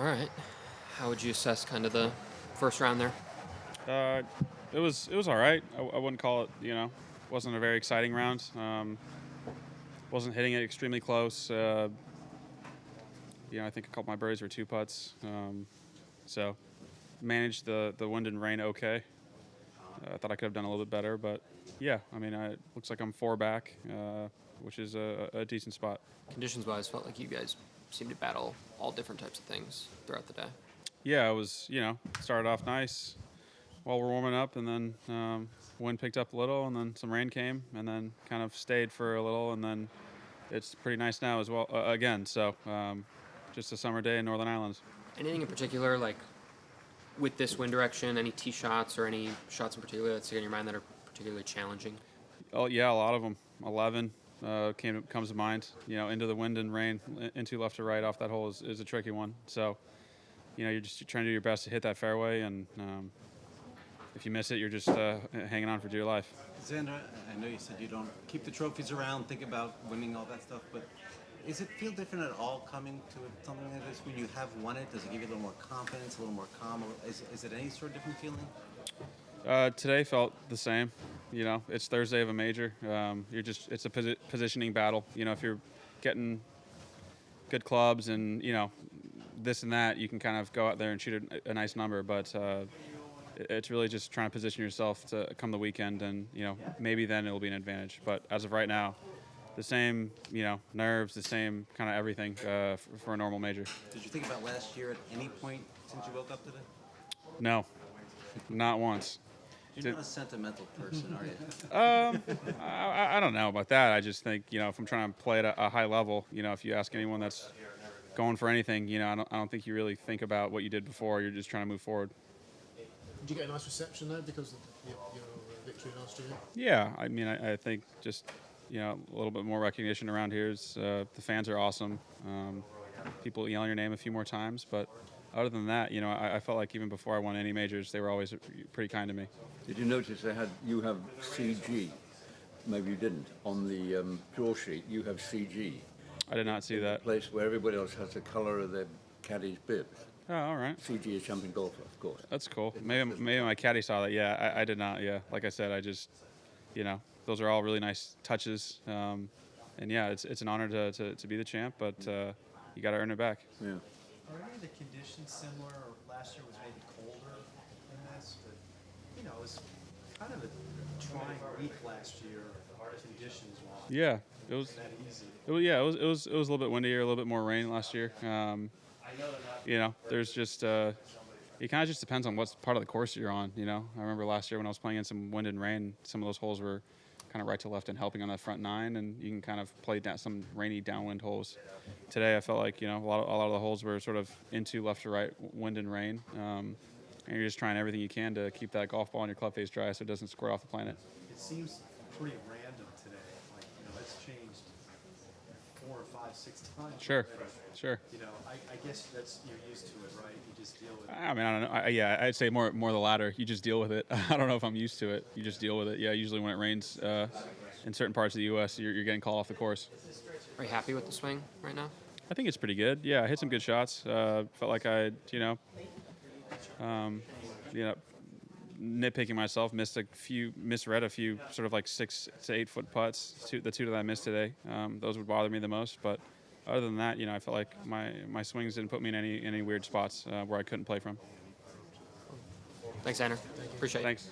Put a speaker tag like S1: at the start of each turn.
S1: All right. How would you assess kind of the first round there?
S2: Uh, it was all right. I wouldn't call it, wasn't a very exciting round. Wasn't hitting it extremely close. I think a couple of my birdies were two putts. So managed the wind and rain okay. I thought I could have done a little bit better, but yeah, I mean, it looks like I'm four back, which is a decent spot.
S1: Conditions-wise, felt like you guys seemed to battle all different types of things throughout the day.
S2: Yeah, it was, started off nice while we're warming up, and then wind picked up a little, and then some rain came, and then kind of stayed for a little, and then it's pretty nice now as well again. So just a summer day in Northern Islands.
S1: Anything in particular, like with this wind direction, any tee shots or any shots in particular that stick in your mind that are particularly challenging?
S2: Oh yeah, a lot of them. 11 comes to mind. Into the wind and rain, into left to right off that hole is a tricky one. So you're just trying to do your best to hit that fairway, and if you miss it, you're just hanging on for dear life.
S3: Xander, I know you said you don't keep the trophies around, think about winning all that stuff, but does it feel different at all coming to something like this when you have won it? Does it give you a little more confidence, a little more calm? Is it any sort of different feeling?
S2: Today felt the same. It's Thursday of a major. It's a positioning battle. If you're getting good clubs and this and that, you can kind of go out there and shoot a nice number. But it's really just trying to position yourself to come the weekend, and maybe then it'll be an advantage. But as of right now, the same nerves, the same kind of everything for a normal major.
S3: Did you think about last year at any point since you woke up today?
S2: No, not once.
S3: You're not a sentimental person, are you?
S2: I don't know about that. I just think if I'm trying to play at a high level, if you ask anyone that's going for anything, I don't think you really think about what you did before. You're just trying to move forward.
S4: Did you get a nice reception there because of your victory last year?
S2: Yeah, I mean, I think just a little bit more recognition around here. The fans are awesome. People yelling your name a few more times, but other than that, I felt like even before I won any majors, they were always pretty kind to me.
S5: Did you notice you have CG? Maybe you didn't. On the draw sheet, you have CG.
S2: I did not see that.
S5: Place where everybody else has the color of their caddy's bibs.
S2: Oh, all right.
S5: CG is champion golfer, of course.
S2: That's cool. Maybe my caddy saw that. Yeah, I did not. Yeah, like I said, I just, those are all really nice touches. And yeah, it's an honor to be the champ, but you got to earn it back.
S5: Yeah.
S6: Are any of the conditions similar, or last year was maybe colder than this? But, it was kind of a trying week last year, conditions-wise.
S2: Yeah, it was.
S6: That easy.
S2: It was a little bit windier, a little bit more rain last year. There's just it kind of just depends on what part of the course you're on. I remember last year when I was playing in some wind and rain, some of those holes were kind of right to left and helping on that front nine, and you can kind of play down some rainy downwind holes. Today I felt like a lot of the holes were sort of into left to right wind and rain, and you're just trying everything you can to keep that golf ball in your club face dry so it doesn't squirt off the planet.
S6: It seems pretty random today. Like, it's changed 4 or 5, 6 times.
S2: Sure.
S6: I guess you're used to it, right? You just deal with it.
S2: I mean, I don't know. I'd say more the latter. You just deal with it. I don't know if I'm used to it. You just deal with it. Yeah, usually when it rains in certain parts of the U.S., you're getting called off the course.
S1: Are you happy with the swing right now?
S2: I think it's pretty good. Yeah, I hit some good shots. Felt like I, nitpicking myself, misread a few sort of like 6 to 8 foot putts. The two that I missed today, those would bother me the most. But other than that, I felt like my swings didn't put me in any weird spots where I couldn't play from.
S1: Thanks, Xander. Appreciate it.
S2: Thanks.